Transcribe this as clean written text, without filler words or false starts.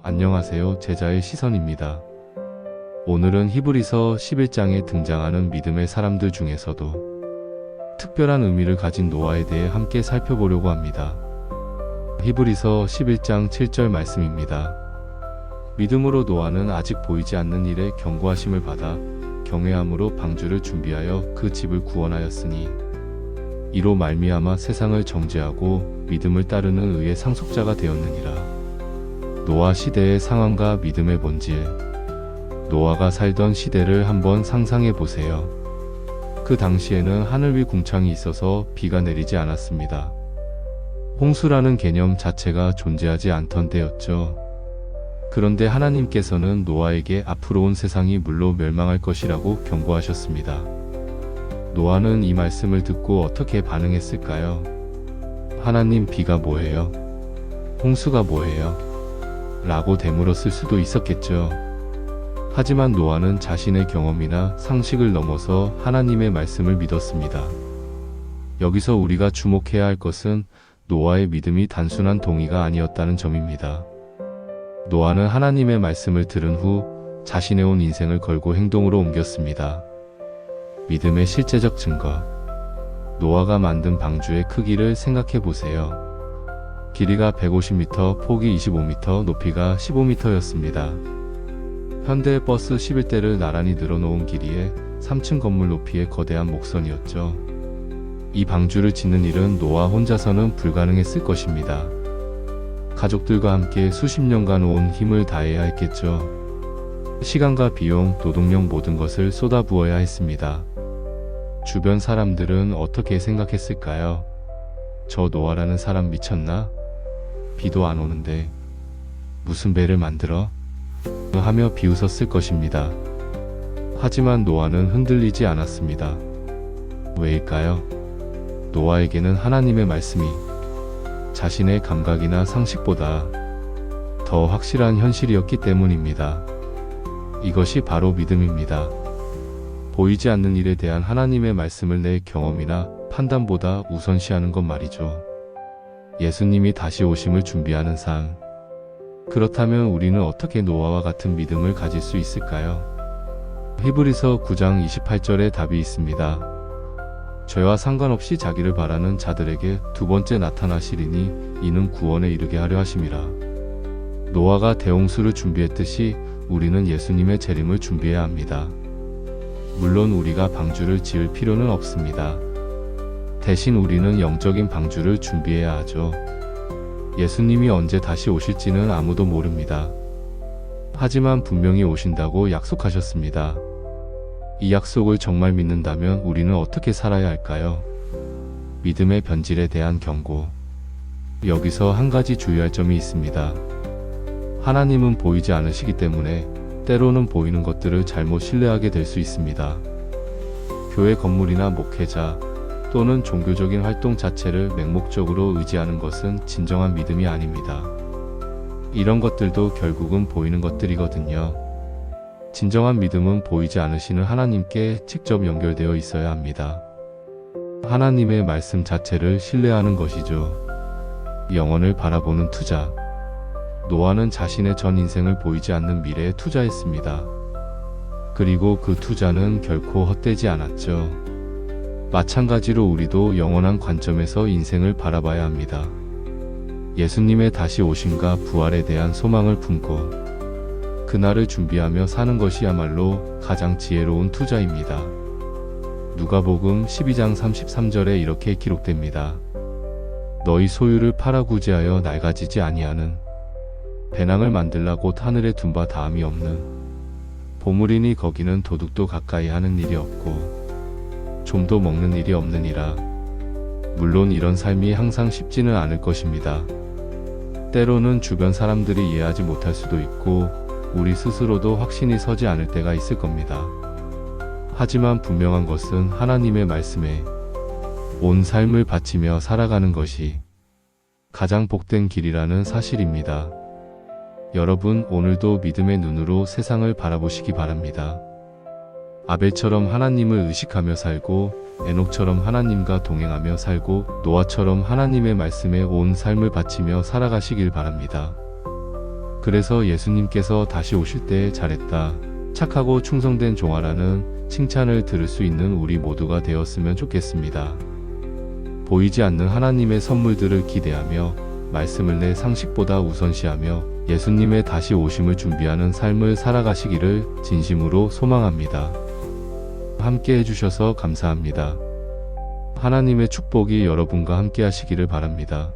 안녕하세요. 제자의 시선입니다. 오늘은 히브리서 11장에 등장하는 믿음의 사람들 중에서도 특별한 의미를 가진 노아에 대해 함께 살펴보려고 합니다. 히브리서 11장 7절 말씀입니다. 믿음으로 노아는 아직 보이지 않는 일에 경고하심을 받아 경외함으로 방주를 준비하여 그 집을 구원하였으니 이로 말미암아 세상을 정죄하고 믿음을 따르는 의의 상속자가 되었느니라. 노아 시대의 상황과 믿음의 본질. 노아가 살던 시대를 한번 상상해 보세요. 그 당시에는 하늘 위 궁창이 있어서 비가 내리지 않았습니다. 홍수라는 개념 자체가 존재하지 않던 때였죠. 그런데 하나님께서는 노아에게 앞으로 온 세상이 물로 멸망할 것이라고 경고하셨습니다. 노아는 이 말씀을 듣고 어떻게 반응했을까요? 하나님, 비가 뭐예요? 홍수가 뭐예요? 라고 되물었을 수도 있었겠죠. 하지만 노아는 자신의 경험이나 상식을 넘어서 하나님의 말씀을 믿었습니다. 여기서 우리가 주목해야 할 것은 노아의 믿음이 단순한 동의가 아니었다는 점입니다. 노아는 하나님의 말씀을 들은 후 자신의 온 인생을 걸고 행동으로 옮겼습니다. 믿음의 실제적 증거. 노아가 만든 방주의 크기를 생각해 보세요. 길이가 150m, 폭이 25m, 높이가 15m였습니다. 현대 버스 11대를 나란히 늘어놓은 길이에 3층 건물 높이의 거대한 목선이었죠. 이 방주를 짓는 일은 노아 혼자서는 불가능했을 것입니다. 가족들과 함께 수십 년간 온 힘을 다해야 했겠죠. 시간과 비용, 노동력 모든 것을 쏟아부어야 했습니다. 주변 사람들은 어떻게 생각했을까요? 저 노아라는 사람 미쳤나? 비도 안 오는데 무슨 배를 만들어? 하며 비웃었을 것입니다. 하지만 노아는 흔들리지 않았습니다. 왜일까요? 노아에게는 하나님의 말씀이 자신의 감각이나 상식보다 더 확실한 현실이었기 때문입니다. 이것이 바로 믿음입니다. 보이지 않는 일에 대한 하나님의 말씀을 내 경험이나 판단보다 우선시하는 것 말이죠. 예수님이 다시 오심을 준비하는 삶. 그렇다면 우리는 어떻게 노아와 같은 믿음을 가질 수 있을까요? 히브리서 9장 28절에 답이 있습니다. 죄와 상관없이 자기를 바라는 자들에게 두 번째 나타나시리니 이는 구원에 이르게 하려 하심이라. 노아가 대홍수를 준비했듯이 우리는 예수님의 재림을 준비해야 합니다. 물론 우리가 방주를 지을 필요는 없습니다. 대신 우리는 영적인 방주를 준비해야 하죠. 예수님이 언제 다시 오실지는 아무도 모릅니다. 하지만 분명히 오신다고 약속하셨습니다. 이 약속을 정말 믿는다면 우리는 어떻게 살아야 할까요? 믿음의 변질에 대한 경고. 여기서 한 가지 주의할 점이 있습니다. 하나님은 보이지 않으시기 때문에 때로는 보이는 것들을 잘못 신뢰하게 될 수 있습니다. 교회 건물이나 목회자 또는 종교적인 활동 자체를 맹목적으로 의지하는 것은 진정한 믿음이 아닙니다. 이런 것들도 결국은 보이는 것들이거든요. 진정한 믿음은 보이지 않으시는 하나님께 직접 연결되어 있어야 합니다. 하나님의 말씀 자체를 신뢰하는 것이죠. 영원을 바라보는 투자. 노아는 자신의 전 인생을 보이지 않는 미래에 투자했습니다. 그리고 그 투자는 결코 헛되지 않았죠. 마찬가지로 우리도 영원한 관점에서 인생을 바라봐야 합니다. 예수님의 다시 오심과 부활에 대한 소망을 품고 그날을 준비하며 사는 것이야말로 가장 지혜로운 투자입니다. 누가복음 12장 33절에 이렇게 기록됩니다. 너희 소유를 팔아 구제하여 낡아지지 아니하는 배낭을 만들라 곧 하늘에 둔 바 다함이 없는 보물이니 거기는 도둑도 가까이 하는 일이 없고 좀도 먹는 일이 없느니라. 물론 이런 삶이 항상 쉽지는 않을 것입니다. 때로는 주변 사람들이 이해하지 못할 수도 있고 우리 스스로도 확신이 서지 않을 때가 있을 겁니다. 하지만 분명한 것은 하나님의 말씀에 온 삶을 바치며 살아가는 것이 가장 복된 길이라는 사실입니다. 여러분, 오늘도 믿음의 눈으로 세상을 바라보시기 바랍니다. 아벨처럼 하나님을 의식하며 살고 에녹처럼 하나님과 동행하며 살고 노아처럼 하나님의 말씀에 온 삶을 바치며 살아가시길 바랍니다. 그래서 예수님께서 다시 오실 때 잘했다, 착하고 충성된 종아라는 칭찬을 들을 수 있는 우리 모두가 되었으면 좋겠습니다. 보이지 않는 하나님의 선물들을 기대하며 말씀을 내 상식보다 우선시하며 예수님의 다시 오심을 준비하는 삶을 살아가시기를 진심으로 소망합니다. 함께 해주셔서 감사합니다. 하나님의 축복이 여러분과 함께 하시기를 바랍니다.